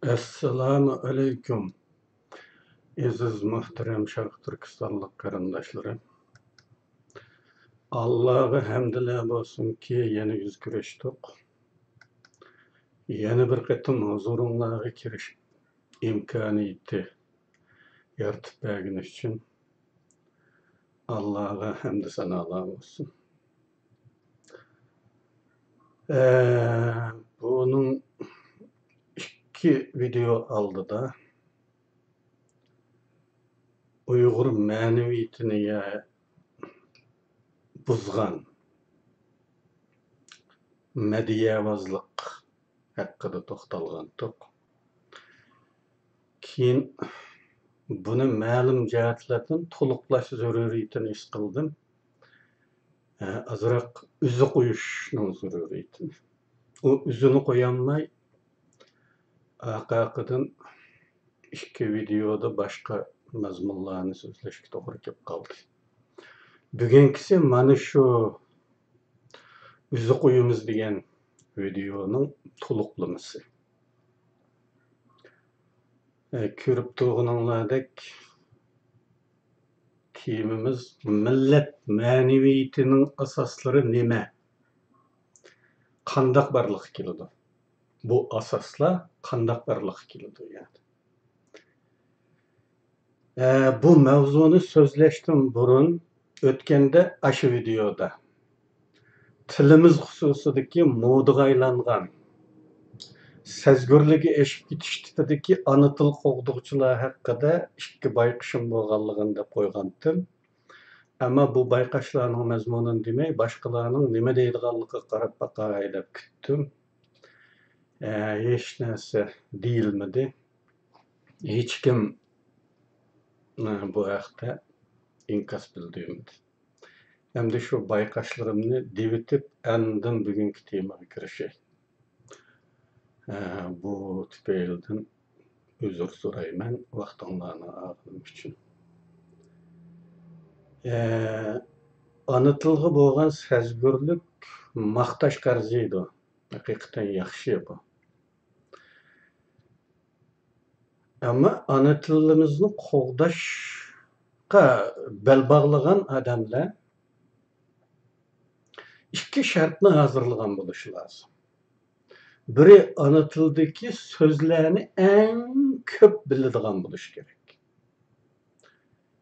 Assalamu alaikum. Aziz muhterem Şarkı Türkistanlık karındaşlarım. Allah'a hamdülillah olsun ki yeni yüz güreştik. Yeni bir kıtım huzurunlağı kiriş imkaniyeti yaratıp bergin için Allah'a hamdü sanalar olsun. Bunun iki video aldı da Uygur maneviyetini ya buzgan mediyavazlık hakkında toxtalgandik. Keyin buni ma'lum jihatlardan to'liqlash zaruriyatini his qildim. Azroq uzi qo'yishning zaruriyatini. U uzini qo'yolmay aqaqidan ikki videoda boshqa mazmunlarni so'zlashga to'g'ri kelib qoldi. Bugünkisi mana shu uzi qo'yimiz degan videoning to'liqlamasi. Ko'rib turganinglardek temimiz millet maneviyetinin asasları nime? Qandaq barlıq keladi. Bu asaslar qandaq barlıq keladi yani. Bu mavzuni so'zlashdan burun o'tganda aşı videoda tilimiz xususidagi modaga aylangan sezgirligi eşib ketişdiki ana til qo'g'dug'chilar haqida ikki bayqishim bo'lganligini deb qo'ygandim. Ama bu bayqashlarning mazmunini demay, boshqalarning nima deydiganligiga qarab baqay deb kutdim. Hech narsa deyilmadi. Hech kim bu haqda inkas bildirmadi. Hamda shu bayqashlarimni devitib, andin bugungi temaga kirishay. Bu tufaylidan uzr so'rayman vaqtinglarni olganim uchun. Ana tilga bo'lgan sezgirlik maqtash qarziydi. Haqiqatan yaxshi bu. Ama ana tilimizni qo'g'dashga bel bog'lagan odamlar ikki shartni hozirlagan bo'lishi lozim. Biri ana tildagi so'zlarni eng ko'p biladigan bo'lishi kerak.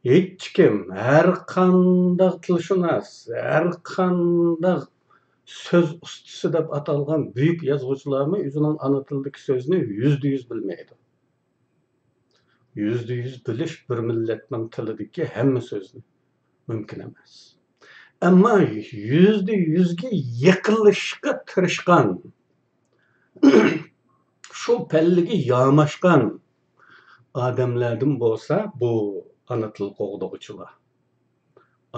Hech kim har qanday tilshunos, har qanday söz ustasi deb atalgan büyük yazgıçlarımı o'zining ana tildagi so'zni %100 bilmaydi. %100 bilish bir millatning tilidagi hamma so'zni mumkin emas. Ama %100'ga yaqinlashishga tirishgan, shu palliga yamashgan odamlardan bo'lsa, bu ana til qo'g'dug'chilar.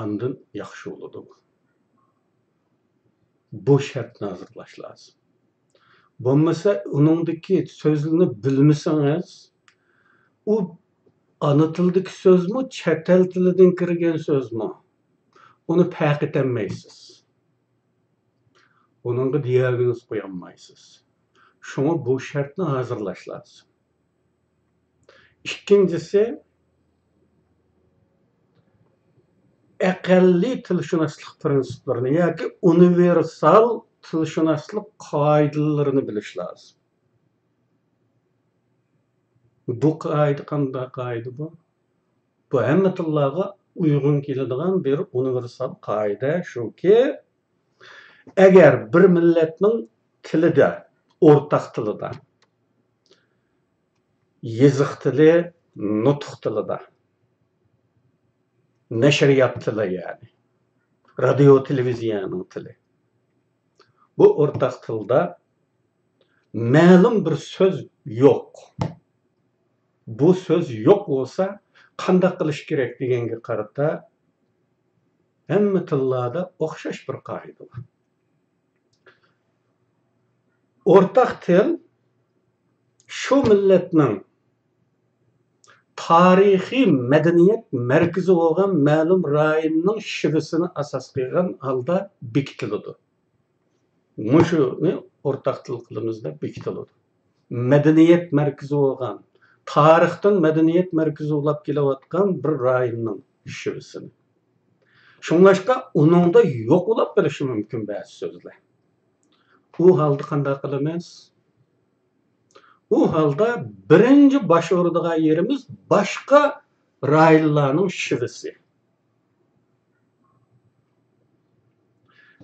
Andin yaxshi bo'ladi bu. Bu şartni hozirlash lozim. Bo'lmasa, uningdagi so'zni bilmasangiz, u ana tildagi so'zmi, chet el tilidan kirgan so'zmi? Uni farq etolmaysiz. Uningga diagnoz qo'yolmaysiz. Shunga bu shartni hozirlash lozim. İkincisi, aqalli tilshunoslik prinsiplarini yoki universal tilshunoslik qoidalarini bilish lozim. Bu qoida qanday qoida bu? Bu hamma tillarga uygun keladigan bir universal qoida shuki, agar bir millatning tilida, o'rtaq tilida, yeziq tili, nutq tilida, nashriyat tili yani, radio televiziyaning tili. Bu o'rtaq tilda ma'lum bir so'z yo'q. Bu söz yok olsa qanday qilish kerak deganga qarata hamma tillarda o'xshash bir qoida bor. O'rtaq til shu millatning tarixiy madaniyat markazi bo'lgan ma'lum rayonning shivasini asos qilgan holda bekitiladi. Mushuni o'rtaq til qilimizda bekitiladi. medeniyet merkezi olgan, tarixten medeniyet merkezi olap kelavatkan bir rayonning şivısini. Şunlaşqa onunda yok olap bilişi mümkün bazı sözler. O halda qanday qilamiz? O halda birinci başvurduğu yerimiz başka rayonlarning şivisi.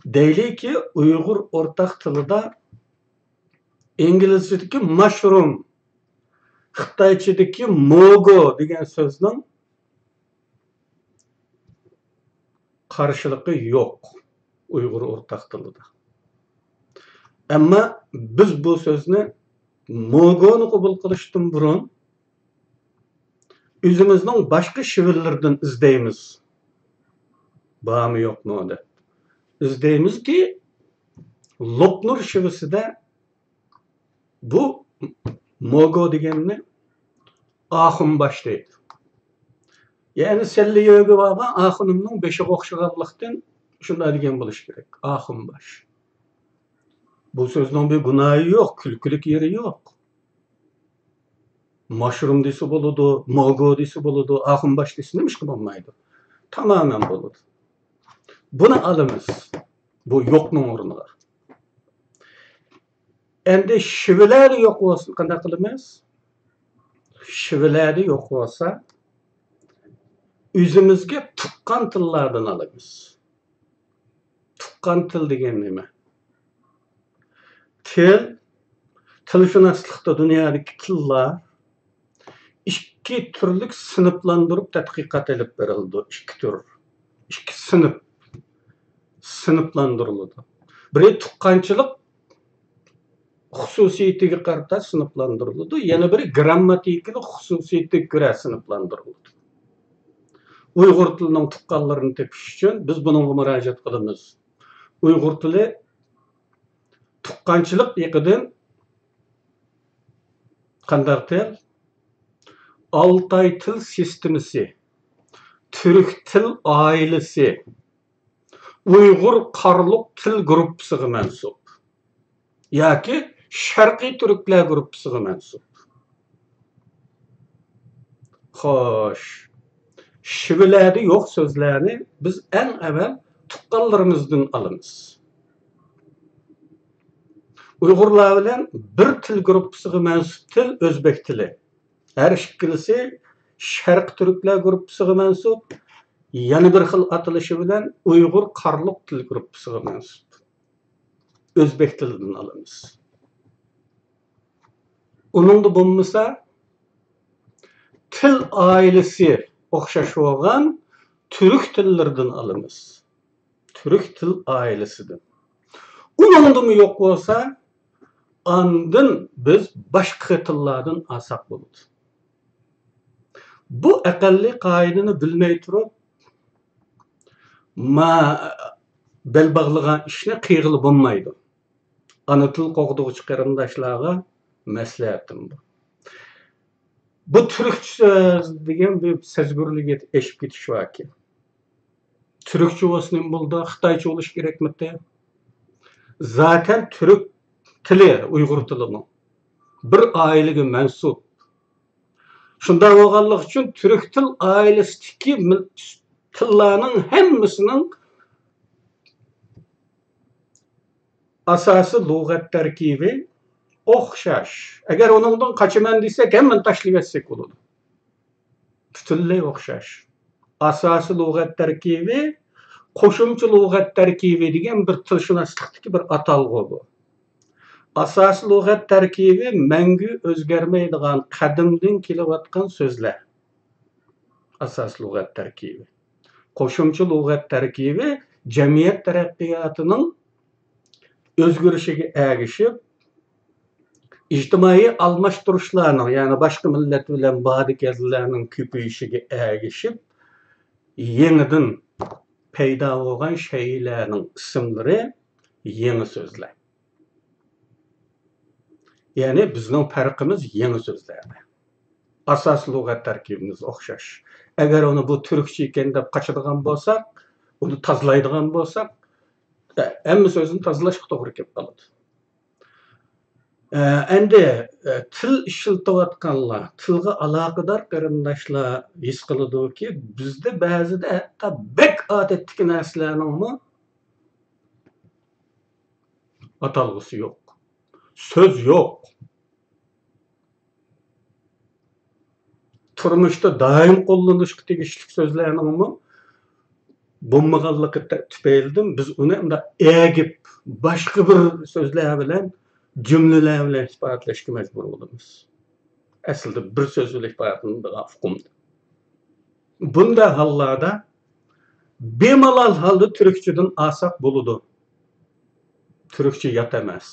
Deyli ki Uygur ortak tilida İngilizcedeki mushroom, Xitaychadagi mogo degan so'zning qarshiligi yo'q Uygur ortak tilida. Ama biz bu so'zni mogoni qabul qilishdan burun o'zimizning boshqa shivirlardan izlaymiz. Bormi yo'qmi deb. İzleymizki Lopnur shivisida bu mogo deganni Axunbash deydi. Yani selli yo'g'i bo'lgan Axunimning beshiga o'xshaganlikdan shunday degan bo'lish kerak. Axunbash. Bu so'zning bir gunohi yo'q, kulkulik yeri yo'q. Mushroom desa bo'ladi, mogo desa bo'ladi, Axunbash desa nima ish qilmaydi. Tamamen bo'ladi. Buni alamiz. Bu yo'qning o'rniga. Endi shivilar yo'q bo'lsa qanday qilamiz? Shivilar yo'q bo'lsa o'zimizga tuqqan tillardan alamiz. Tuqqan til degan nima? Tilshunoslikda dunyodagi tillar ikki turlik sinflantirib tadqiqot olib berildi. Ikki tur. Ikki sinflantirildi. Biri tuqqanchilik xususiyatiga qarata sinflantirildi, yana biri grammatikalik xususiyatiga ko'ra sinflantirildi. Uyg'ur tilining tuqqanlarini tepish uchun biz bunga murojaat qilamiz. Uyg'ur tili tuqqanchilik yiqidan qanday til? Altay til sistemasi, Türk til ailesi, Uyghur qarluq til gruppasiga mansub. Yoki Sharqiy Turklar gruppasiga mansub. Xo'sh, shivilarda yo'q so'zlarni biz eng avval tuqqanlarimizdan olamiz. Uyg'urlar bilan bir til gruppasiga mansub til o'zbek tili. Her ikkilisi Sharq Turklar gruppasiga mansub, yana bir xil atilishi bilan Uyg'ur qarluq til gruppasiga mansub. O'zbek tilidan olamiz. Uningda bo'lmasa til ailesi o'xshash bo'lgan Türk tillaridan olamiz. Türk til ailesidan. Uningda yo'q bo'lsa, andın biz başqa tillardan alsak bo'ladi. Bu aqalli qoidani bilmay turib, bel bağlagan ishni qiyg'ili bo'lmaydi. Ana til qo'g'duvchi qarindoshlarga maslahatim bu. Bu Türkçe degan bir sezgurlikka eşip ketish vaki. Türkçe olsun bo'ldi, Xitoycha bo'lish kerakmi? Zaten Türk tili, Uyg'ur tilimi bir ailega mansub. Shunday bo'lganligi uchun Türk til ailesidagi tillarning hammasining asası lug'at tarkibi o'xshash. Agar uningdan qochaman desak, hamma tashlab etsek bo'ladi. Butunlay o'xshash. Asası lug'at tarkibi, qo'shimcha lug'at tarkibi degan bir tilshunoslikdagi bir atalg'u bu. Asası lug'at tarkibi mangu o'zgarmaydigan qadimdan kelayotgan so'zlar. Asas lug'at tarkibi. Qo'shimcha lug'at tarkibi jamiyat taraqqiyotining o'zgarishiga ergishib, ijtimoiy almashtirishlarning, ya'ni boshqa millat bilan badikezlarning ko'payishiga ergishib, yangidan paydo bo'lgan shaylarning ismlari yangi so'zlar. Yani bizning farqimiz yangi so'zlarda. Asas lug'at tarkibimiz o'xshash. Agar uni bu turkcha ekan deb qochadigan bo'lsak, uni tozlaydigan bo'lsak, hamma so'zni tozlashga to'g'ri kelib qoladi. Endi til işiltiyotganlar, tilga alaqadar qarindoshlar his qiladi-ki, bizda ba'zida hatto bek odatdagi narsalarningmi atalg'usi yo'q, so'z yo'q. Turmuşda daim qo'llanishga tegishli so'zlarningmi bo'lmaganligi tufaylidan biz uni egib boshqa bir so'zlar bilan jumlalar bilan ifodelashga majbur bo'lamiz. Aslida bir so'z bilan ifodalanadigan hukm. Bunda hollarda bemalol holda turkchadan olsak bo'ladi. Turkcha yot emas.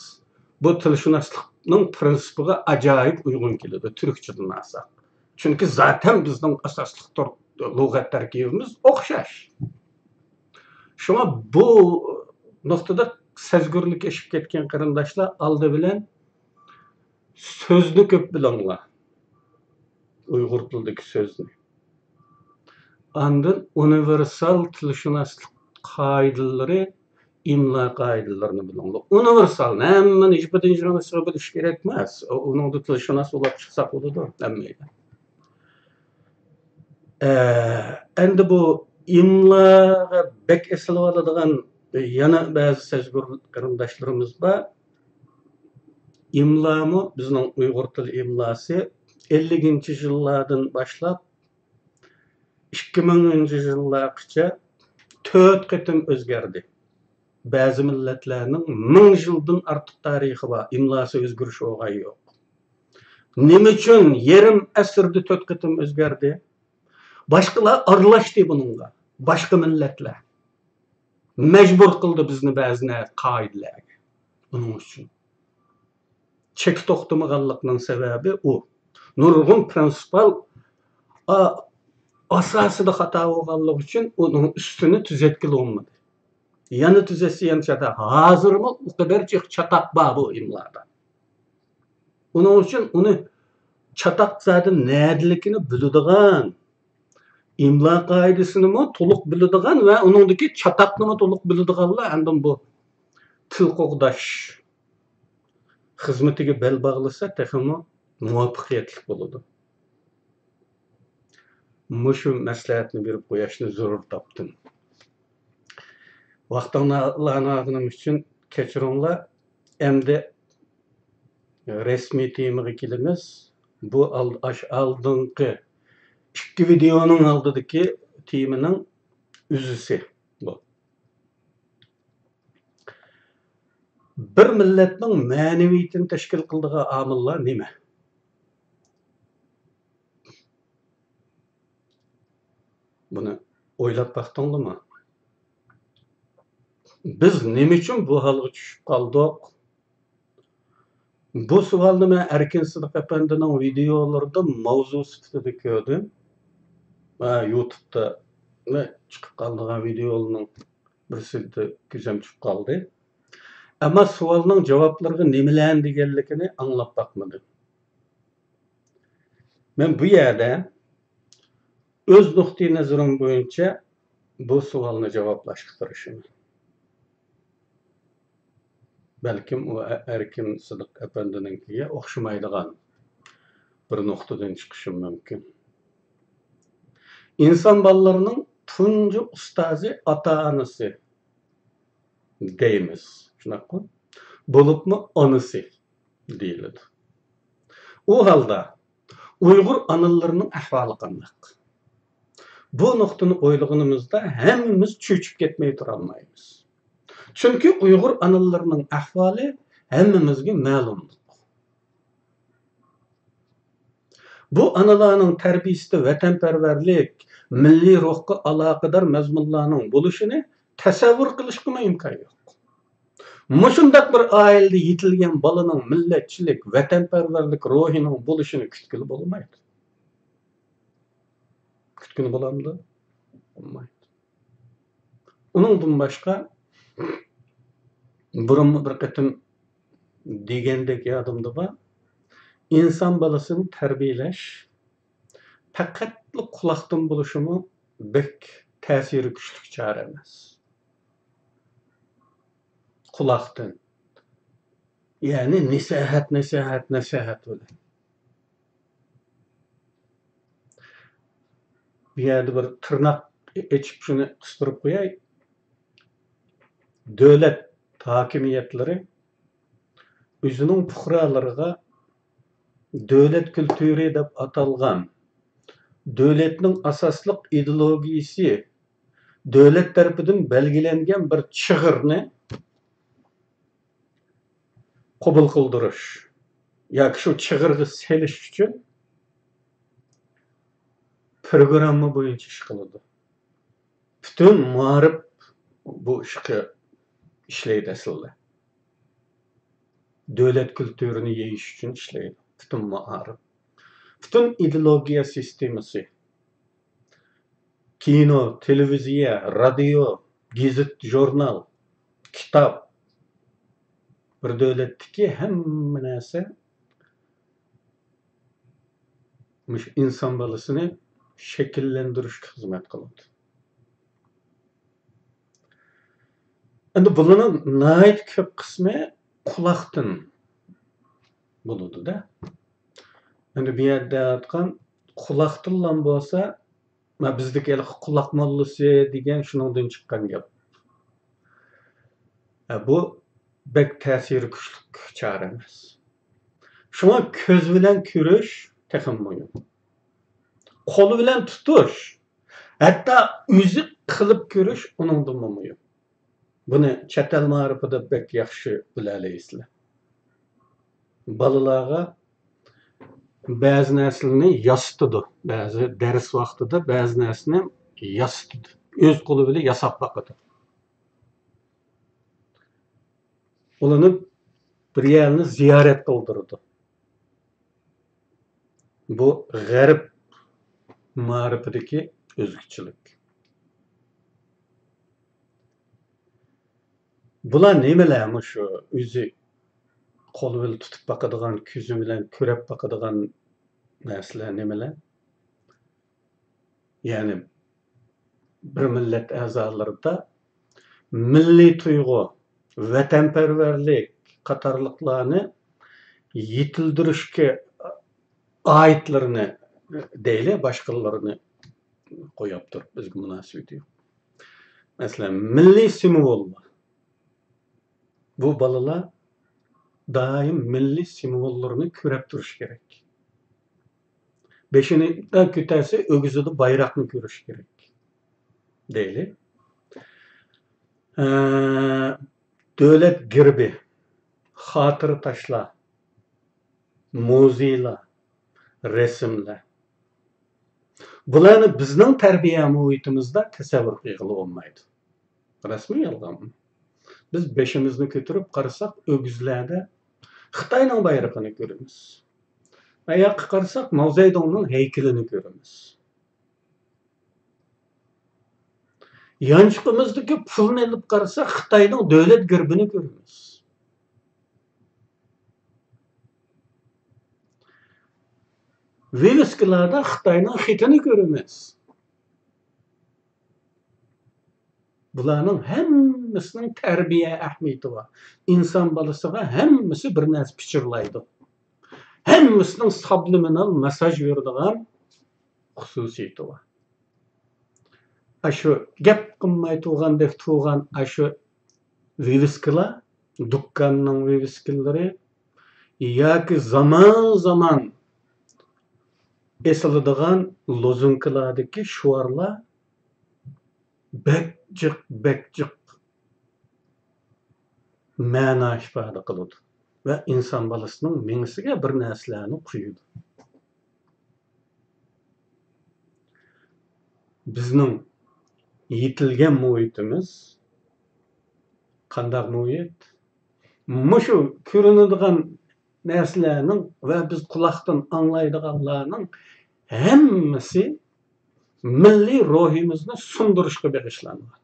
Bu tilshunoslikning prinsipiga ajoyib uyg'un keladi turkchadan olsak. Chunki zaten bizning asosli lug'at tarkibimiz o'xshash. Shunga bu nuqtada sezgurlik eshib ketgan qarindoshlar oldi bilan so'zni ko'p bilinglar. Uyg'ur tilidagi so'zni. Andın universal tilshunoslik qoidalari, imlo qoidalarini bilinglar. Universal, hammani ijbidan ijrosiga bilish kerak emas. Uningda tilshunos bo'lib chiqsak bo'ladi, hammayda. Endi bu imloga bek esilib oladigan yana ba'zi sezgur qarindoshlarimiz bor. İmlamı bizning Uyg'ur tili imlosi 50-yillardan boshlab 2000-yillargacha 4 qatim o'zgardi. Ba'zi millatlarning 1000 yildan ortiq tarixi bor, imlosi o'zgarish bo'lgan yo'q. Nima uchun yarim asrda 4 qatim o'zgardi? Boshqalar aralashdi buningga. Boshqa millatlar majbur qildi bizni ba'zi qoidalarga. Buning uchun chek to'xtamaganlikning sababi u. Nurg'un prinsipal asosida xato bo'lganligi uchun uning ustini tuzatgili olmadi. Yana tuzatsa ham chatoq. Hozirmi u qadar chatoq bor bu imloda. Uning uchun uni chatoq zodi nadiligini biladigan, imlo qoidasini to'liq biladigan va uningdagi chatoqni to'liq biladiganlar andin bu til qo'g'dash xizmatiga bel bog'lasa texmi muvaffaqiyatli bo'ladi. Mushu maslahatni berib qo'yishni zarur topdim. Vaqtni alganim uchun kechiringlar. Endi resmiy temaga kelamiz. Bu oldingi ikki videoning oldidagi temaning uzisi bu. Bir millatning ma'naviyatini tashkil qiladigan omillar nima? Buni o'ylab baqdingizmi? Biz nima uchun bu holga tushib qoldik? Bu savolni men Erkin Sidiq apandining videolarida mavzu sifatida ko'rdim. YouTube'da chiqib qolgan videolarning birisida ko'zim tushib qoldi. Ammo savolning javoblariga nimalar deganligini anglab baqmadim. Men bu yerda o'z nuqtai nazarim bo'yicha bu savolni javoblashga tirishaman. Balkim u Erkin Sidiq apandininkiga o'xshamaydigan bir nuqtadan chiqishim mumkin. İnsan ballarının tuncu ustazi ata-anası deyimiz. Şunaqı. Bolup mu anısı deyiladi. O halda Uygur analarının ahvali qandaq. Bu nuqtani o'ylaganimizda hammamiz cho'chib ketmay turolmaymiz. Chunki Uygur analarının ahvoli hammamizga ma'lum. Bu analarning tarbiyasida vatanparvarlik, milliy ruhga aloqador mazmunlarning bo'lishini tasavvur qilishga imkon yo'q. Mushundaq bir oilada yetilgan bolaning millatchilik, vatanparvarlik ruhining bo'lishini kutgili bo'lmaydi. Kutgili bo'lamdi? Bo'lmaydi. Uningdan boshqa burun bir qatim degandek yodimda bor. İnsan balasını terbiyeleş, faqatli quloqdan bo'lishimi bek ta'siri kuchli chora emas. Quloqdan. Yani nasihat öyle. Bir yerde bir tırnak içip şunu kıstırıp koyay. Devlet hakimiyetleri özünün puhralarına devlet kültürü dep atalgan, devletning asaslık ideologiyasi, devlet tarafından belgilengen bir çığırını qabul kıldırış. Yoki shu chig'irga selish uchun programma bo'yicha ish qiladi. Butun ma'rif bu ishga ishlaydi aslida. Davlat kulturini yeyish uchun ishlaydi. Butun ma'rif. Butun ideologiya sistemasi. Kino, televiziya, radio, gazet, jurnal, kitap. Bir davlatdagi hamma narsa inson bolasini shakllantirishga xizmat qiladi. Endi bularning nihoyat ko'p qismi quloqdan bo'ladi-da. Endi bu yerda aytgan quloqdan bo'lsa, bizdagi quloq mollasi degan shundan chiqqan gap. Bu bek ta'siri kuchli chora emas. Shunga ko'z bilan ko'rish texim muhim. Qo'l bilan tutish, hatto o'zi qilib ko'rish uningdan muhim. Buni chet el ma'rifida bek yaxshi bilalaysizlar. Balalarga ba'zi narsalarni yasitadi. Ba'zi dars vaqtida ba'zi narsani yasitadi. O'z qo'li bilan yasab boqadi. Ularni bir yerni ziyorat qildirdi. Bu g'arb ma'rifidagi o'zgachilik. Bular nimalarmi shu o'zi qo'li bilan tutib boqadigan, ko'zi bilan ko'rib boqadigan narsalar nimalar? Ya'ni bir millat a'zolarida milliy tuyg'u, vatanparvarlik qatorliqlarni yetildirishga oidlarini deyli, boshqalarini qo'yib turib bizga munosabat yo'q. Masalan, milliy simvollar. Bu balalar doim milliy simvollarni ko'rib turish kerak. Beshinidan ko'tarsa, o'g'izida bayroqni ko'rish kerak. Deyli. Davlat girbi, xotira tashlar, muzeylar, resimlar. Bularni bizning tarbiya muhitimizda tasavvur qilib olmaydi. Rasmiy yolg'onmi? Biz beshimizni ko'tarib qarasak, o'g'izlarda Xitoyning bayrog'ini ko'ramiz. Ayoqqa qarasak, Mao Zedongning haykalini ko'ramiz. Yanchiqimizdagi pulni olib qarasak, Xitoyning davlat girbini ko'ramiz. Viviskalarda Xitoyning xitini ko'ramiz. Bularning hammasining tarbiya ahamiyati bor. İnson bolasiga hammasi bir narsa pichirlaydi. Hammasining subliminal mesaj beradigan xususiyati bor. Shu gap qilmay turgandek turgan shu viviskalar, dukkanning viviskalari yoki zaman esiladigan lozunkalardagi shuarlar bekcik ma'no ifoda qiladi va inson bolasining mingsiga bir narsalarni quyadi. Bizning yetilgan muhitimiz qanday muhit? Mushu ko'rinadigan narsalarning va biz quloqdan anglaydiganlarning hammasi milliy ruhimizni sundirishga bag'ishlangan.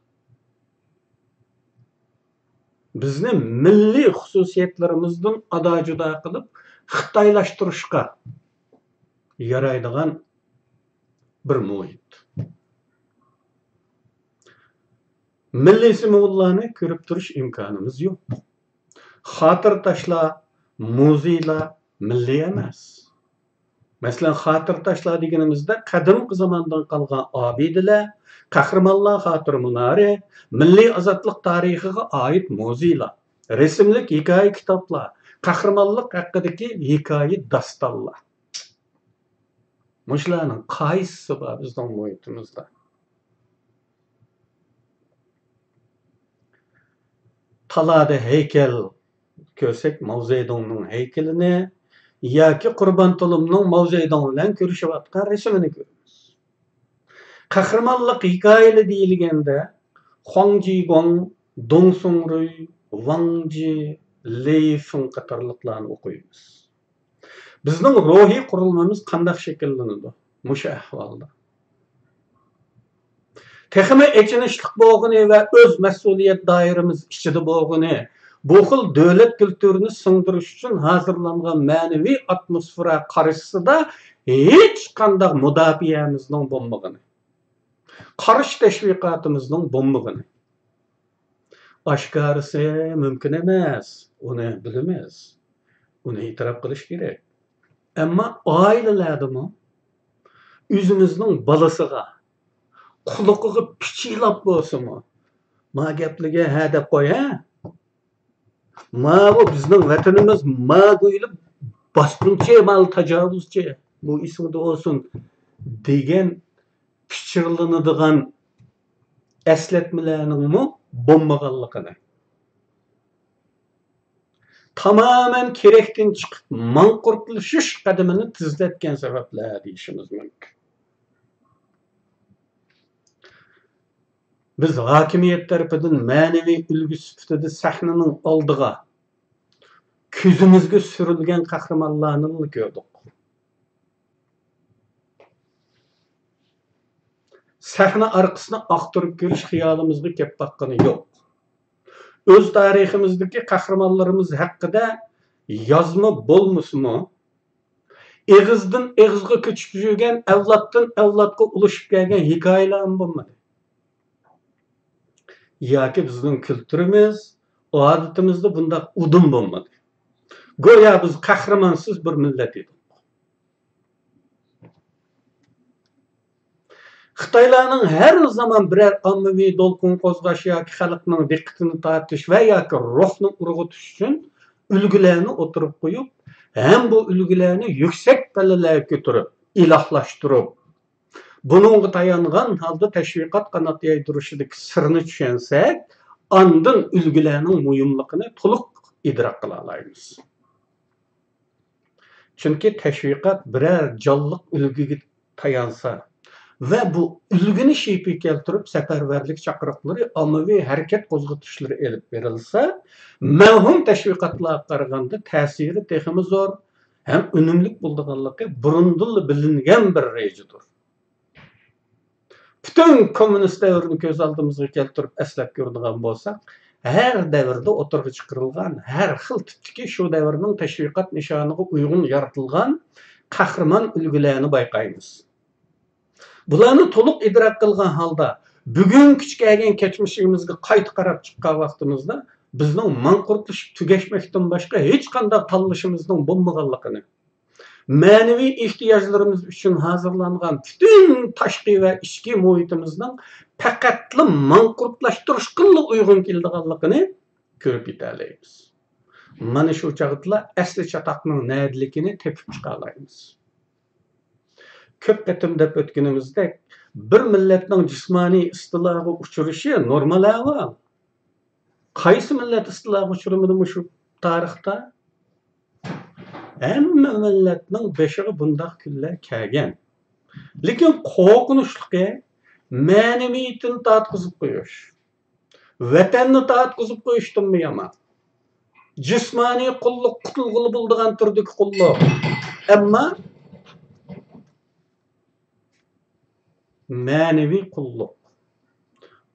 Bizni milliy xususiyatlarimizdan ado-judo qilib xitoylashtirishga yaraydigan bir muhit. Milliy simvollarni ko'rib turish imkonimiz yo'q. Xotir tashlar muzeylar milliy emas. Masalan, xotir tashlar deganimizda qadimgi zamondan qolgan obidalar, qahramonlar xotir munori, milliy ozodlik tarixiga oid muzeylar, rasmlik hikoya kitoblar, qahramonlik haqidagi hikoya dastonlar. Mushlarning qaysisi bor bizning muhitimizda? Talada heykel ko'rsak, Mao Zedongning heykelini yoki Qurbon Tulumning Mao Zedong bilan ko'rishayotgan rasmini ko'ramiz. Qahramonlik hikoyali deyilganda Huang Jigong, Dong Songrui, Wang Ji, Lei Feng qatorliqlarni o'qiymiz. Bizning ruhiy qurilmamiz qanday shakllanadi mushu ahvolda? Texmi echinishlik bo'lg'ini va o'z mas'uliyat doiramiz ichida bo'lg'ini bu xil davlat kulturini singdirish uchun hozirlangan ma'naviy atmosfera qarshisida hech qanday mudofaamizning bo'lmagani, qarish tashviqotimizning bo'lmagani oshkorisi mumkin emas. Uni bilamiz, uni e'tirof qilish kerak. Ammo oilalardami o'zimizning bolasiga quliqiga pichilab bo'lsa-mu, ma gapliga ha deb qo'ya. Ma bu bizning vatanimiz, ma qo'yilib bosqinchi, mal tajovuzchi, bu ismida olsun degan pichirlanadigan eslatmalarning bo'lmaganligini, tamamen kerekdan chiqib manqurtlashish qadamini tizlatgan sabablar deyishimiz mumkin. Biz hokimiyat tarafidan ma'naviy ulgu sifatida sahnaning oldiga ko'zimizga surilgan qahramonlarni ko'rdik. Sahna orqasini aqtirib ko'rish xiyolimizga kelib baqqani yo'q. O'z tariximizdagi qahramonlarimiz haqida yozma bo'lmasmi, eg'izdan eg'izga ko'chib yurgan, avloddan avlodga ulashib kelgan hikoyalar bo'lmadi. Yoki bizning kulturimiz, odatimizda bunday udum bo'lmadi. Go'yo biz qahramonsiz bir millat edik. Xitoylarning har zaman birer ommaviy do'lqin qo'zg'ash yoki xalqning diqqatini tortish va yoki ruhni urg'utish uchun ulgularni o'tirib qo'yib, ham bu ulgularni yuksak pallalarga ko'tarib, ilohlashtirib, buningga tayangan holda tashviqot qanot yaydirishidagi sirni tushunsak, ondan ulgularning muhimligini to'liq idrok qila olamiz. Chunki tashviqot birer jonliq ulguga tayansa ve bu ulguni şipi keltirib safarbarlik chaqiriqlari, ommaviy harakat qo'zg'atishlari elib berilsa, mavhum tashviqotlarga qaraganda ta'siri texmi zo'r ham unumli bo'lganligi burundan bilingan bir rejidir. Bütün komünist davrini ko'z oldimizga keltirib eslab ko'radigan bo'lsak, her davrda o'tirg'i chiqarilgan, her xil tipdagi shu davrning tashviqot nishoniga uyg'un yaratilgan qahramon ulgularni bayqaymiz. Bularni to'liq idrok qilgan holda bugun kichkaygan kechmishimizga qayta qarab chiqqan vaqtimizda bizning manqurtlashib tugashmakdan boshqa hech qanday tanlashimizning bo'lmaganligini, ma'naviy ehtiyojlarimiz uchun hozirlangan bütün tashqi va ichki muhitimizning faqatli manqurtlashtirishga uyg'un keladiganligini ko'rib yetalaymiz. Mana shu chog'da asli chatoqning nadiligini tepib chiqa olamiz. Köp qatim deb o'tganimizda bir millatning jismoniy istiloga uchrashi normal ahvol. Qaysi millat istiloga uchramadi shu tarixda? Hamma millatning beshiga bundaq kunlar kelgan. Lekin qo'rqinchligi ma'naviyatni tatqizib qo'yish, vatanni tatqizib qo'yishdan yomon. Jismoniy qulluq qutulg'ili bo'ladigan turdagi qulluq. Ammo ma'naviy qulluq,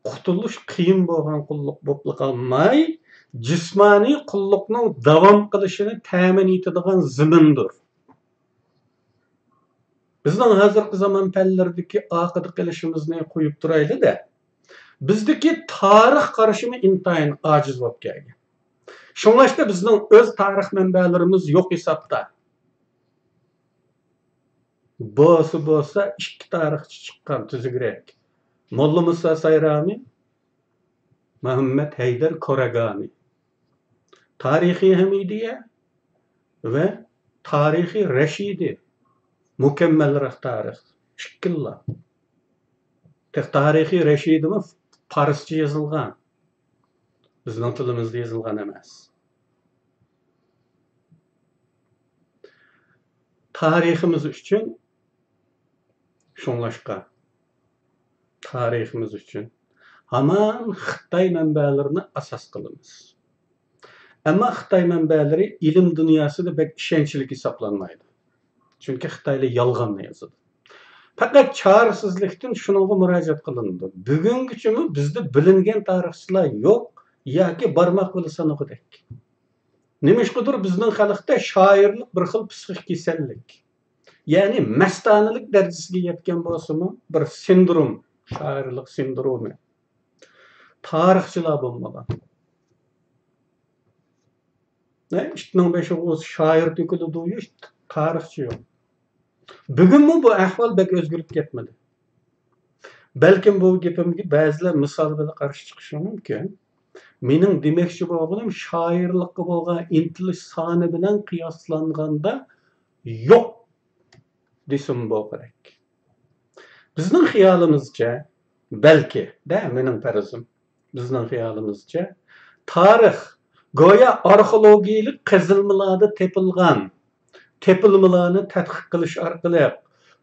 qutulish qiyin bo'lgan qulluq bo'lib qolmay, jismoniy qulluqning davom qilishini ta'min etadigan zimindir. Bizning hozirgi zamon fanlaridagi oqida qilishimizni qo'yib turayli-da, bizdagi tarix qarashimi intayin ojiz bo'lib kelgan. Şunlaşta bizning o'z tarix manbalarimiz yo'q hisobda. Bo'lsa ikki tarixchi chiqqan tuzukroq. Molla Musa Sayrami, Muhammad Haydar Koragani. Tarihi Hamidiye ve Tarihi Reşidi. Mükemmelrak tarih. Şıkkılla. Tarihi Reşidi mi Farsça yazılgan. Bizning tilimizda yazılgan emas. Tariximiz üçün şunlaşqa. Tariximiz üçün haman Xitay mənbələrini asas qılımız. Ama Xitay mənbələri ilim dünyasında pek işençilik hesaplanmaydı. Çünkü Xitaylı yalğanla yazıldı. Fakat çaresizlikten şununla müracaat kılındı. Bugünkü bizde bilingen tarihçiler yok, ya ki barmak bilsen okuduk. Nemişkidir bizning xalqda şairlik bir xil psixik kasallik. Yani mastanilik derecesiga yetgan bo'lsa-mu, bir sindrom, şairlik sindromi. Tarixchilar bo'lmagan. Ne? İştening beşi o'z şair tökülü duyuş, tarixchi yo'q. Bugunmi bu ahvol bek o'zgarib ketmadi. Balkim bu gapimga ba'zilar misol bilan qarshi chiqishi mumkin. Mening demoqchi bo'lganim shoirlikka bo'lgan intilish soni bilan qiyoslanganda yo'q desam bo'larak. Bizning xiyolimizcha, balki, da mening farazim, bizning xiyolimizcha tarix go'yo arxeologiyalik qazilmalarda tepilmalarni tadqiq qilish orqali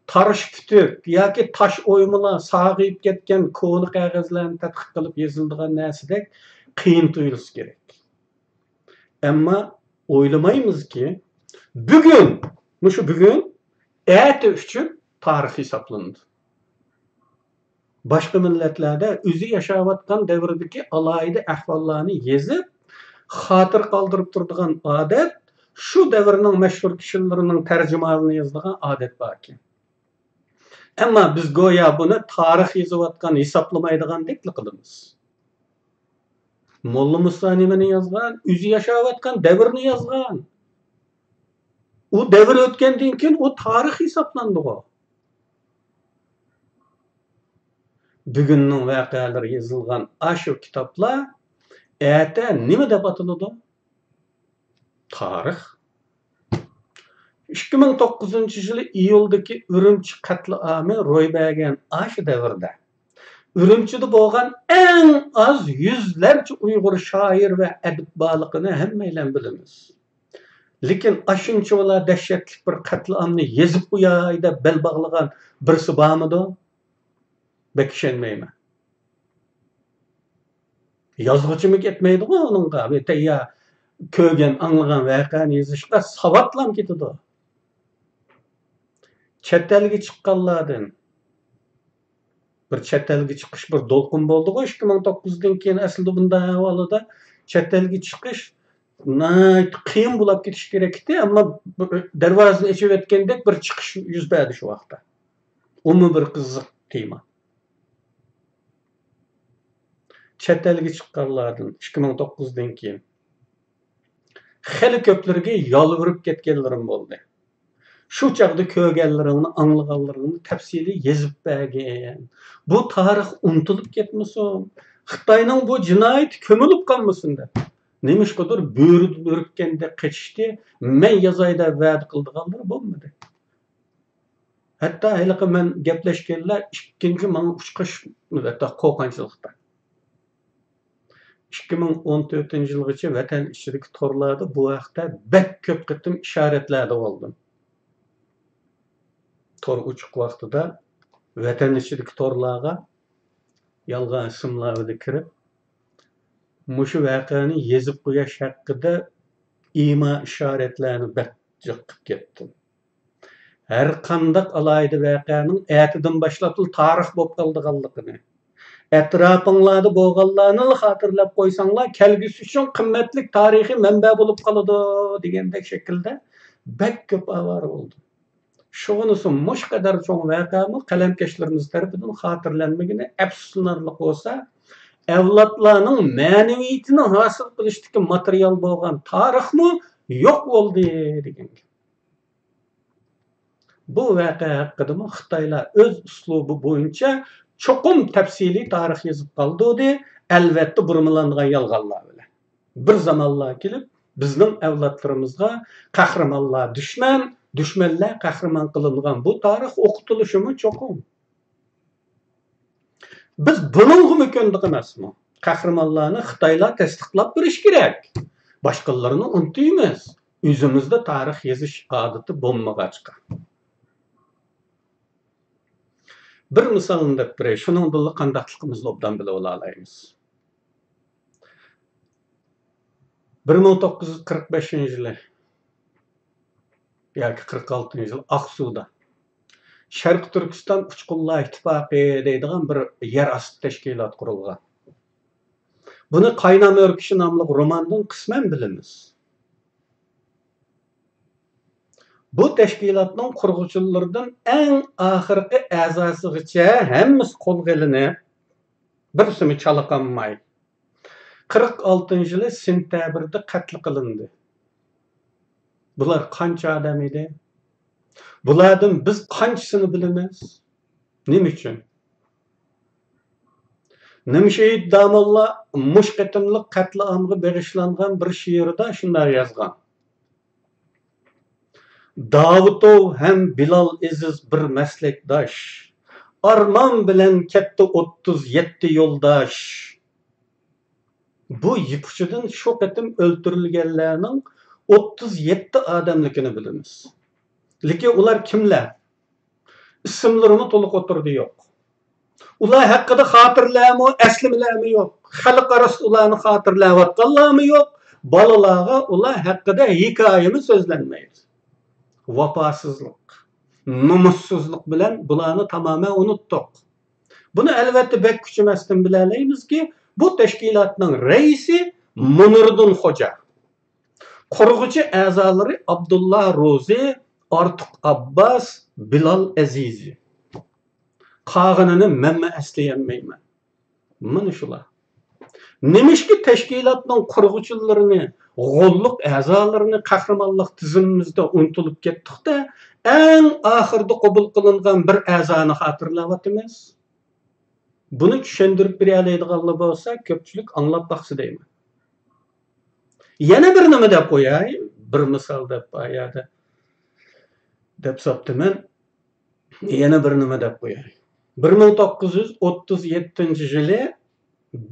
tarish kütük yoki taş oymalar sağıyıp ketgan ko'ni qog'ozlarni tadqiq qilib yoziladigan narsadek qiyin tuyulsa kerak. Ammo o'ylamaymizki, bugun erta uchun tarix hisoblanadi. Boshqa millatlarda o'zi yashayotgan davrdagi alohida ahvollarni yozib, xotir qoldirib turadigan odat şu devrinin meşhur kişilerinin tercümanını yazdığı adet var ki. Ama biz goya bunu tarih yazıvatkan, hesaplamaydıgan dekli kılımız. Molla Musa nimeni yazgan, üzü yaşavatkan, devrini yazgan. O devir ötkendiğin kin o tarih hesaplandı o. Bugünün vakaları yazılgan aşu kitaplar, ete nime de batılıdı? Tarih. 2009 yılı iyuldaki Ürümçi katliamı ro'y bergan aşı devirde. Ürümçide bo'lgan en az yüzlerce Uyg'ur şair ve edib borligini hammaylar bilamiz. Lekin aşıncha ola dahshatli bir katliamni yezib qo'yay deb bel bog'lagan birisi bormidi? Bek ishonmayman. Yozg'ichimi ketmaydi-ku uningga. Betaya ko'rgan, anglagan voqeani yozishga savatlam ketadi. Chet elga chiqqanlardan bir chet elga chiqish bir dolqin bo'ldi-ku 2009dan keyin aslida bunday ahvolda chet elga chiqish qiyin bo'lib ketish kerak edi, ammo darvozani ochib o'tgandek bir chiqish yuz berdi shu vaqtda. Umumiy bir qiziq tema. Chet elga chiqqanlardan 2009dan keyin xeli ko'plarga yolvirib ketganlarim bo'ldi. Şu çağda köğellerini, anlığallarını tepsili yazıp bergen. Bu tarih unutulup ketmesin. Xitayning bu cinayet kömülüp kalmasın da. Neymiş kadar börükkende kaçıştı. Men yazayda vəd kıldıqanlar bulmadı. Hatta haliqi men gepleşkenler ikinci mana uçqış hatta qo'rqinchlikda. 2014 yılgacha vatan ichidagi torlarda bu vaqtda bek ko'p qitim ishoratlarda bo'ldim. Tor uçuk vaqtida vatan ichidagi torlarga yolg'on ismlarni kirib, mushu voqeani yezib qo'yish haqida ima ishoratlarni jiq qilib ketdim. Her qandaq alayda voqeaning atidan boshlab tarix bo'lib qoldiganligini, etrafinglarda bo'lganlarni xotirlab qo'ysanglar, kelgusi uchun qimmatli tarixiy manba bo'lib qoladi degandek shaklda bek ko'p xabar oldu. Şoğunusun muş kadar çoğun vakamı kalemkeşlerimiz tarafından hatırlanmagini afsuslanarlik olsa, avlodlarning ma'naviyatini hosil qilishdagi material bo'lgan tarixmi yo'q bo'ldi degan. Bu voqea haqida Xitoylar o'z uslubi bo'yicha cho'qim tafsiliy tarix yozib qoldi, albatta burmalangan yolg'onlar bilan. Bir zamonlar kelib bizning avlodlarimizga qahramonlar dushman, dushmanlar qahramon qilingan bu tarix o'qitilishimi cho'qim. Biz buningga ko'ndik emasmi? Qahramonlarni Xitoylar tasdiqlab berish kerak. Boshqalarni unutmaymiz. O'zimizda tarix yozish odati bo'lmag'achqa. Bir misolni deb beray, shuning bilan qandaqligimizni obdan bilib olaymiz. 1945-yili yoki 46-yil Aqsuda Sharq Turkiston Uchqunlar ittifoqi deydigan bir yer osti tashkilot qurilgan. Buni Qaynam o'rkishi nomli romandan qisman bilamiz. Bu tashkilotning qurg'uvchilaridan eng oxirgi a'zosigacha hammasi qo'lga ilinib, birsimi chalaqanmay 46-yili sentyabrda qatl qilindi. Bular qancha odam edi? Bulardan biz qanchisini bilamiz? Nima uchun? Nimshehid Damolla mush qatimliq qatl amga bag'ishlangan bir she'rida shunday yozgan. Davutov ham Bilal Aziz bir maslakdosh. Armon bilan katta 37 yo'ldosh. Bu yipuchidan shu qatim o'ldirilganlarning 37 odamligini bilamiz. Lekin ular kimlar? Ismlarini to'liq o'tirdi yo'q. Ular haqida xotirlarmi, aslimlarmi yo'q. Xalq orasida ularni xotirlayotganlarmi yo'q. Bolalarga ular haqida hikoyami so'zlanmaydi. Vafosizlik, nomussizlik bilan bularni tamoman unutdik. Buni albatta bek kuchimasdan bilalaymiz-ki, bu tashkilotning raisi Munirdin Xo'ja. Qurg'uvchi a'zolari Abdullah Ro'zi, Ortiq Abbas, Bilal Azizi. Qag'inini men aslayolmayman. Mana shular. Nimishki tashkilotning qurg'uvchilarini, g'olliq a'zolarini qahramonlik tizimimizda unutilib ketdik-da, eng oxirda qabul qilingan bir a'zoni xotirlayapmiz. Buni tushuntirib beraydiganlar bo'lsa, ko'pchilik anglab baqsa deyman. Yana bir nima deb qo'yay, bir misol deb qo'yadi. Deb hisoblayman. Yana bir nima deb qo'yay. 1937-yili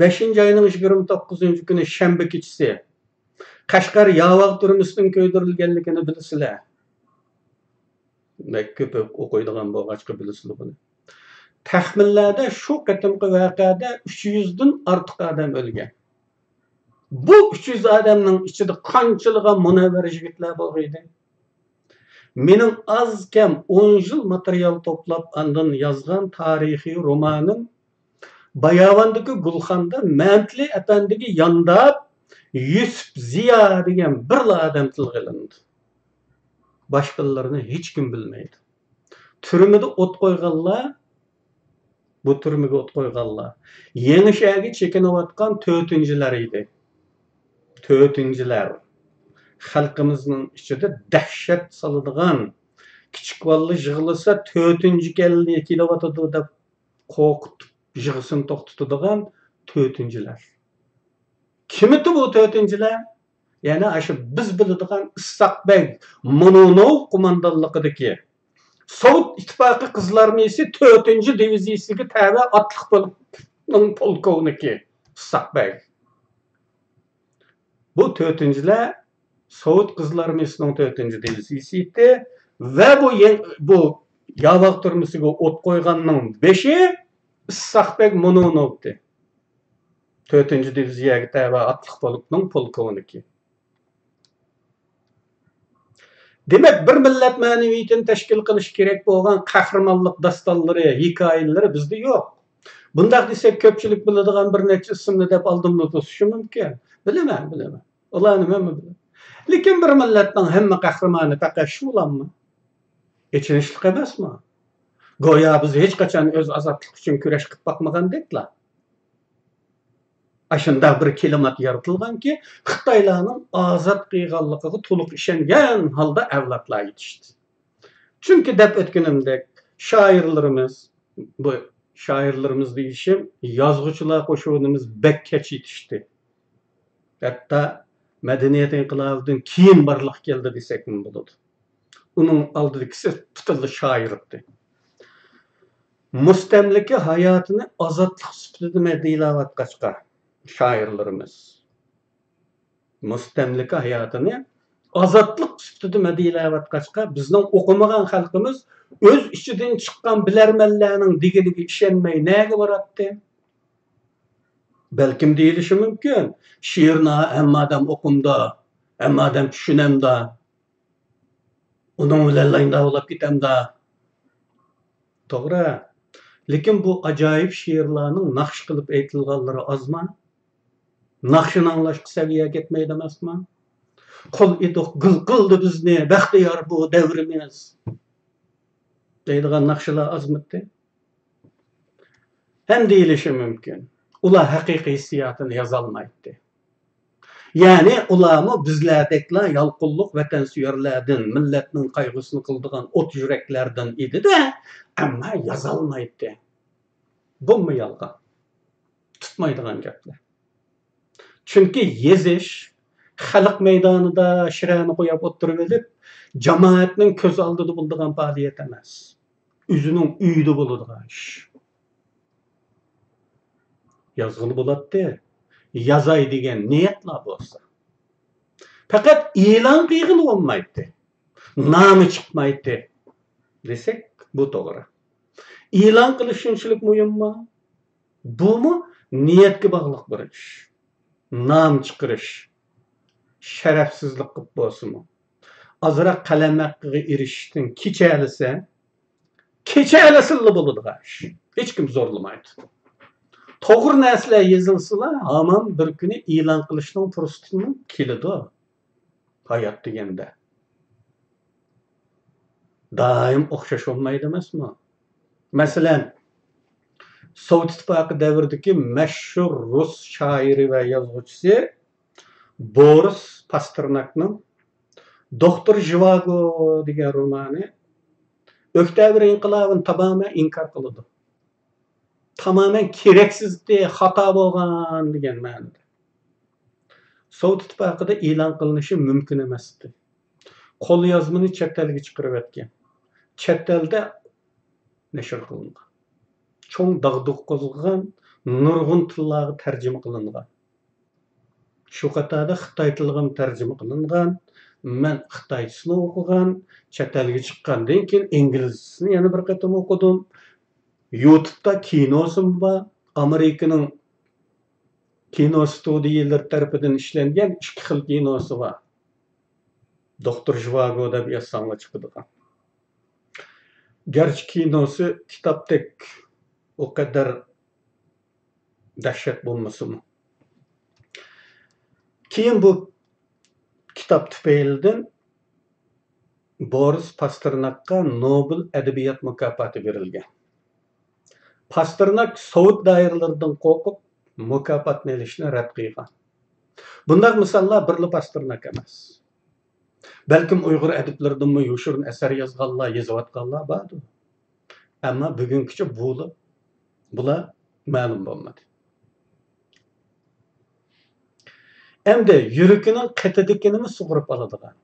5-oyning 29-kuni shanba kechasi Qashqar Yavaq turmisining ko'ydirilganligini bilasizlar. Ko'p o'qiydigan bo'lg'achqa bilasizlar buni. Taxminlarda shu qatimqi voqeada 300 dan ortiq odam o'lgan. Bu 300 odamning ichida qanchalig'i munavvar yigitlar bor edi? Mening az kam 10 yil material to'plab andan yozgan tarixiy romanim Bayavandagi Gulxonda Mantli apandiga yondab Yusuf Ziya degan bir odam tilga olindi. Boshqalarini hech kim bilmaydi. Turmada o't qo'yganlar, bu turmaga o't qo'yganlar Yangishaga chekinayotgan 4-chilar edi. 4-chilar. Xalqimizning ichida dahshat soladigan, kichik bola yig'lasa 4-chi kelyapti deb qo'rqitib yig'isini to'xtatadigan 4-chilar. Kim edi bu 4-chilar? Ya'ni shu biz biladigan Issiqbek Mononov qo'mondonligidagi Sovet ittifoqi qizlarmisi 4-diviziyasiga tabi otliq bo'lib polkovniki Issiqbek. Bu 4-chilar Sovet qizlarmisining 4-diviziyasi edi va bu Yavaq turmisiga o't qo'yganning 5-i Issiqbek Mononovdi. 4-diviziyaga tabi otliq polkning polkovniki. Demek bir millat ma'naviyatini tashkil qilish kerak bo'lgan qahramonlik dastonlari, hikoyalari bizda yo'q. Bundaq desak ko'pchilik biladigan bir necha ismni deb oldimda to'sishi mumkin. Bilaman. Ularni men bilaman. Lekin bir millatning hamma qahramoni faqat shularmi? Echinishlik emasmi? Go'yo biz hech qachon o'z ozodlik uchun kurash qilib boqmagandeklar. Aşında bir klimat yaratılgan ki Xitaylarning azat qilganligiga to'liq ishongan holda avlodlar yetishdi. Chunki deb o'tganimdek shoirlarimiz, bu shoirlarimiz deyishim, yozuvchilar qo'shunimiz bek kech yetishdi. Hatto madaniyat inqilobidan keyin barliq keldi desak bo'ladi. Uning oldidagisi butunlay shoir edi. Mustamlika hayotini ozodlik sifatida madiylayotgachqa shoirlarimiz mustamlika hayotini ozodlik sifatida madiylayotgachqa bizning o'qimagan xalqimiz o'z ichidan chiqqan bilarmanlarning deganiga ishonmay nega boradi? Belkim deyilishi mumkin. She'rni hamma odam o'qimda, hamma odam tushunamda. Uning bilan laynda ketamda. To'g'ri. Lekin bu ajoyib she'rlarning naqsh qilib aytilganlari ozmi? Naqshini anglashga saviyaga yetmaydi emasmi? Qul edik, gul qildi bizni, baxtiyor bu davrimiz. Deydigan naqshlar ozmidi? Hem deyilishi mumkin. Ular haqiqiy hissiyotini yozolmaydi. Yani ularmı bizlardeklar yalqulluq vatansuyarlardan, millatning qayg'usini qildigan o't yuraklardan edi de, amma yozolmaydi. Bunmi yolg'on? Tutmaydigan gaplar. Chunki yezish xalq maydonida shirani qo'yib o'tirib olib, jamoatning ko'z oldida bo'ladigan faoliyat emas. O'zining uyida bo'ladigan ish. Yazgılı bo'ladi. Yazay degan niyatlar bo'lsa. Faqat e'lon qilg'ili bo'lmaydi. Nomi chiqmaydi desak, bu to'g'ri. E'lon qilish shunchalik muhimmi? Bumi niyatga bog'liq bir ish. Nom chiqarish sharafsizlik qilib bo'lsinmi? Azroq qalam haqqiga erishishdan kechalasa bo'ladigan ish. Hech kim zo'rlamaydi. To'g'ri narsalar yozilsalar, hamon bir kuni e'lon qilishning fursatini keladi. Hayot deganda. Doim o'xshash olmaydi emasmi? Masalan, Sovet ittifoqi davridagi mashhur rus shoiri va yozuvchisi Boris Pasternakning Doktor Zhivago degan romani Oktyabr inqilobini tamoman inkor qiladi. Tamamen kereksizdi, xato bo'lgan degan ma'noda. Sovet ittifoqida e'lon qilinishi mumkin emasdi. Qo'lyozmani chet elga chiqarib o'tgan. Chet elda nashr qilingan. Cho'ng dag'duq qo'zg'agan, nurg'un tillarga tarjima qilingan. Shu qatorda Xitoy tiliga tarjima qilingan. Men Xitoychasini o'qigan, chet elga chiqqandan keyin inglizcasini yana bir qatam o'qidim. YouTube'da kinosim var. Amerika'nın kino studiyaları tarafından işlengen iki xil kinosu var. Doktor Zhivago deb yazsanlar chiqadi. Gerçi kinosu kitapdek o kadar dahshat bo'lmasimi. Keyin bu kitap tufaylidan Boris Pasternakka Nobel Edebiyat mukofoti berilgan. Pasternak Sovet doiralaridan qo'rqib mukofotni olishni rad qilgan. Bunday misollar birli Pasternak emas. Balkim Uyg'ur adablaridan yoshirin asar yozganlar, yozayotganlar bordir. Ammo bugungacha bular ma'lum bo'lmadi. Endi yuragining qatidikinimi sug'urib oladigan.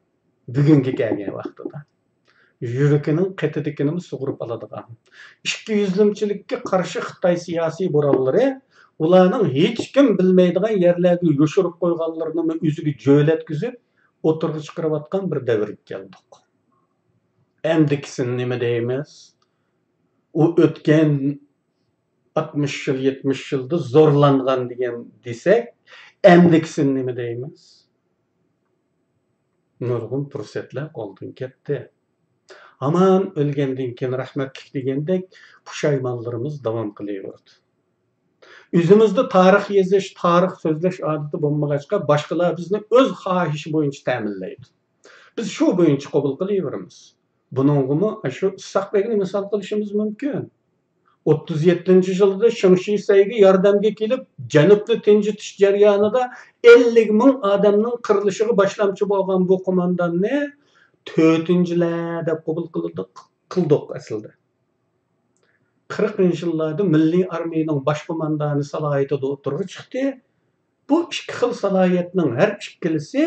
Bugungi kelgan vaqtida. Yuragining qatidikinimi sug'urib oladigan. Ikki yuzlimchilikka qarshi Xitoy siyosiy bo'ronlari ularning hech kim bilmaydigan yerlarga yoshirib qo'yganlarini o'ziga jo'latkizib o'tirg'i chiqarayotgan bir davrga keldik. Endikisini nima deymiz? U o'tgan 60 yil, 70 yilda zo'rlangan degan desak, endikisini nima deymiz? Nurg'un fursatlar qo'ldan ketdi. Aman o'lgandan keyin rahmatlik degandek pushaymonlarimiz davom qilaverdi. O'zimizda tarix yozish, tarix so'zlash odati bo'lmag'achqa boshqalar bizni o'z xohishi bo'yicha ta'minlaydi. Biz shu bo'yicha qabul qilaveramiz. Buningmi shu Issiqbekni misol qilishimiz mumkin. 37 yılda Şımşisayga yardımga kelib, Janubni tinchitish jarayonida 50 ming odamning qirilishiga boshlamchi bo'lgan bu qo'mondonni 4-lar deb qabul qildik aslida. 40-yillarda Milliy armiyaning bosh qo'mondoni salohiyatida o'tirib chiqdi. Bu ikki xil salohiyatning har ikkilisi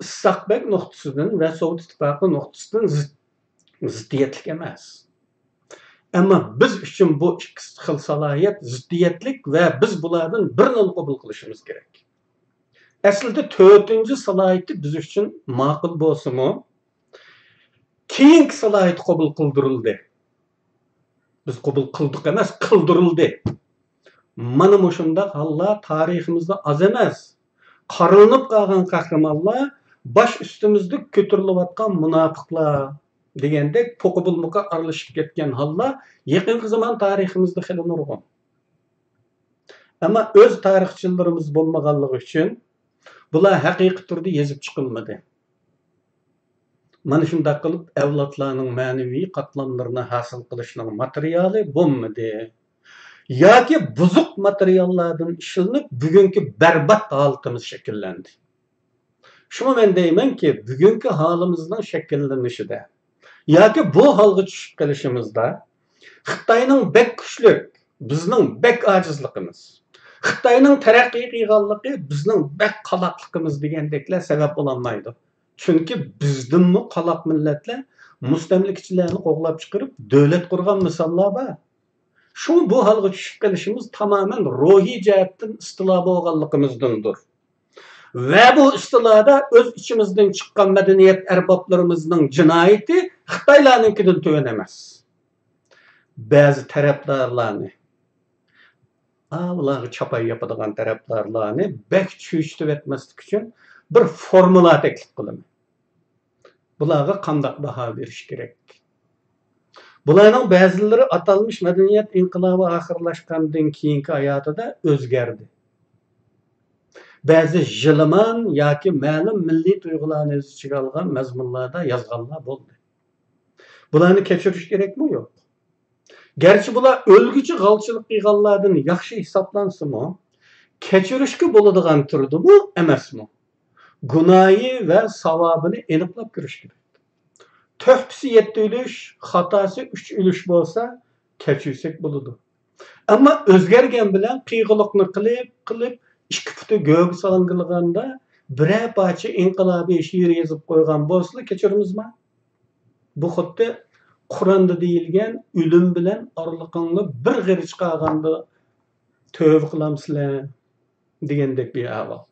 Issiqbek nuqtasidan va Sovet ittifoqi nuqtasidan ziddiyatlik emas. Ama biz için bu ikki xil salohiyat ziddiyatlik ve biz bulardan birini qabul qilishimiz kerak. Aslida 4-chi salohiyat biz uchun ma'qul bo'lsa-mu, keyingi salohiyat qabul qildirildi. Biz qabul qildik emas, qildirildi. Mana shundaq hollar tariximizda az emas. Qarınıb qalgan qahramonlar baş üstümüzde ko'tarilayotgan munofiqlar degandek to'qi bulmuqa aralashib ketgan hollar yaqinqi zaman tariximizda xili nurg'un. Ama öz tarixchilarimiz bo'lmaganligi uchun bular haqiqiy turda yozib chiqilmadi. Mana shunday qilib avlodlarning ma'naviy qatlamlarini hosil qilishning materiali bo'lmadi. Yoki buzuq materiallardan ishlanib bugungi berbat holatimiz shakllandi. Shuni men deymanki, bugungi holimizning shakllanishida yoki bu holga tushib qolishimizda Xitoyning bek kuchlik, bizning bek ojizligimiz, Xitoyning taraqqiy qilganligi bizning bek qaloqligimiz degandeklar sabab bo'lolmaydi. Chunki bizdinmi qaloq millatlar mustamlikachilarni qo'g'lab chiqarib davlat qurgan misollar bor. Şu bu halga tushib qolishimiz tamamen ruhiy jihatdan istilo bo'lganligimizdandir. Ve bu istiloda öz içimizden chiqqan madaniyat arboblarimizning jinoyati Xitoylarnikidan to'g'on emas. Ba'zi tarafdorlarni, ularga chapay yapadigan tarafdorlarni bek tushuntirib etmaslik uchun bir formula taklif qilaman. Bularga qanday baho berish kerak? Bularning ba'zilari atalmış medeniyet inqilabı ahirlashgandan keyingi hayotida o'zgardi. Ba'zi jilman yoki ma'lum milliy tuyg'ularni o'z ichiga olgan mazmunlarda yozganlar bo'ldi. Bularni kechirish kerakmi yo'q? Gerçi bular o'lguchi g'alchilik qilganlardan yaxshi hisoblansa-mu, kechirishga bo'ladigan turdimi, emasmi? Gunoyi va savobini aniqlab ko'rish kerak. Töhpisi 7 ülüş, hatası 3 ülüş bolsa keçirsek buludu. Ama özgergen bilen qiygılıqni qilib ikki puti göğü salınqılığında birer parça inqilabi şiir yazıp koygan bolsa keçirimizmi? Bu xuddi Qur'onda deyilgen ölüm bilen arlıqınlı bir g'iri chiqarganda tövbe qilamsizlar degandek bir ahvol.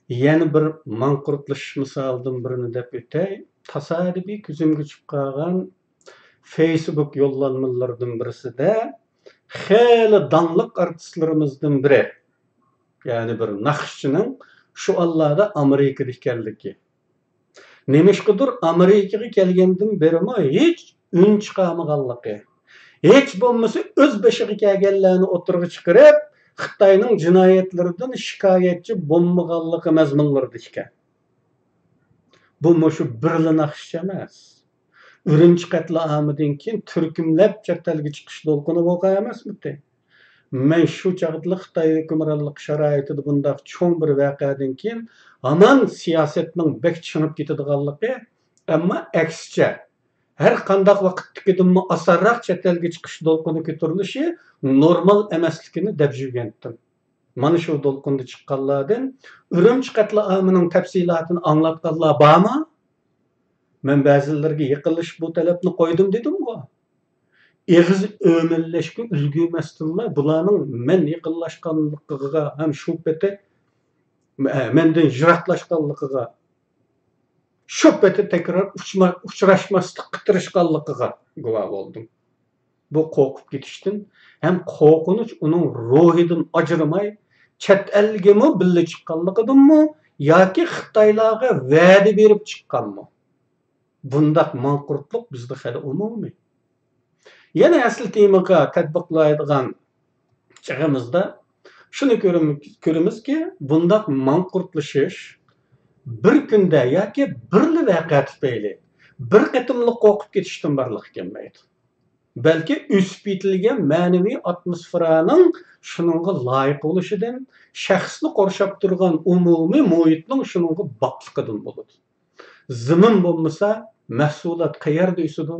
Yeni bir manqurtlash misolidan birini deb o'tay. Tasodifiy ko'zimga tushib qolgan Facebook yo'llanmalaridan birisida xeyli danliq artistlarimizdan biri, ya'ni bir naqshchining shu onlarda Amerikada ekanligi. Nemishqidir Amerikaga kelgandan berimi hech un chiqarmaganligi. Hech bo'lmasa o'z beshiga kelganlarni o'tirg'i chiqarib Xitoyning jinoyatlaridan shikoyatchi bo'lmaganligi mazmunlarida ekan. Bu mushu birla naqshchi emas. Urumchi qatlamidan keyin turkumlab chet elga chiqish to'lqini bo'lgan emasmi? Men shu chaqda Xitoy hukmronlik sharoitida bunday cho'ng bir voqeadan keyin hamon siyosatning bek tushunib ketadiganligi, ammo aksicha her qanday vaqtdagidan asarroq chet elga chiqish to'lqini ko'tarilishi normal emasligini deb yurgandim. Mana shu to'lqinda chiqqanlardan Urumchi qatlamining tafsilotini anglatganlar bormi? Men ba'zilarga yiqilish bu talabni qo'ydim dedim-ku. Eg'iz o'millashga ulgurmasdinlar. Bularning men yiqillashganligiga ham shu peti mendan yiroqlashganligiga shu peti tekrar uchrashmaslik qitirishganligiga guvoh bo'ldim. Bu qo'rqib ketishdan hem qo'rqinch uning ruhidan ajramay chet elgami birga chiqqanligidanmi yoki Xitoylarga va'da berib chiqqanmi? Bundaq manqurtlik bizda hali umumiy. Yana asl temaga tatbiqlaydigan chig'imizda shuni ko'ramizki, bundaq manqurtlashish bir kunda yoki birli voqea tufayli bir qatımlıq qoqub ketishdan barlıq kelmeydi. Belki üsüp yetilgen manevi atmosferanın şununla layık oluşudan, şəxsni qorşap turgan umumi muhitning şununla baklıqıdan boludu. Zimin bolmasa, mahsulat qayerda üsüdü?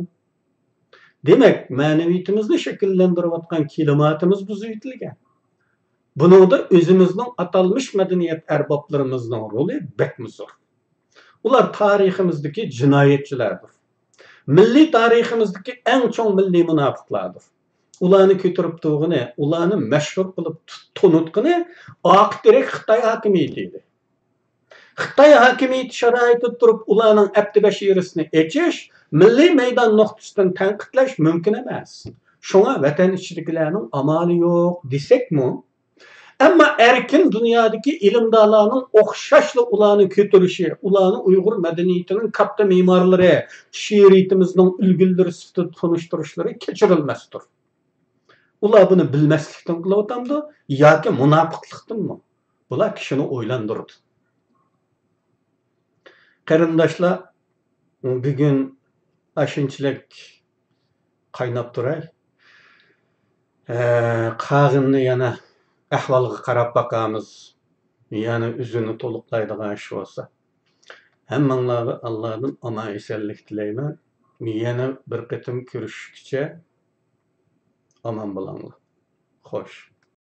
Demek maneviyatimizni şekillendirip atkan klimatimiz buzaytilgan. Bunun da özümüzün atalmış medeniyet erbaplarımızın rolü bekmi zor. Ular tariximizdeki cinayetçilerdir. Milli tariximizdeki en çok milli münafıklardır. Ularni kötürüp tuğunu, ularni meşhur kılıp tonutqını aq direk Xitay hakimiyetiydi. Xitay hakimiyeti şaraiti turup ularning abdibeşirisini eçiş, milli meydan noktasından tanqidlash mümkün emas. Şuna vatan ichidagilarning amali yo'q desekmi? Ama erkin dünyadaki ilimdağlarının okşaşlı ulanı kötürüşü, ulanı Uygur medeniyetinin kapta mimarları, şiiriyetimizin ülgüldürü sıftı tanıştırışları keçirilmezdir. Ular bunu bilmezlikten kılavutamdı, ya ki münafıklıktan mı? Bular kişini oylandırdı. Qarindoshlar, bugün aşınçılık qaynab turay. Qag'inni yana ahvolga qarab boqamiz. Yani üzünü toluqlaydigan şu olsa. Hammanglarga Allohdan omon esenlik tilayman. Yana bir qatim ko'rishguncha omon bo'linglar. Xo'sh.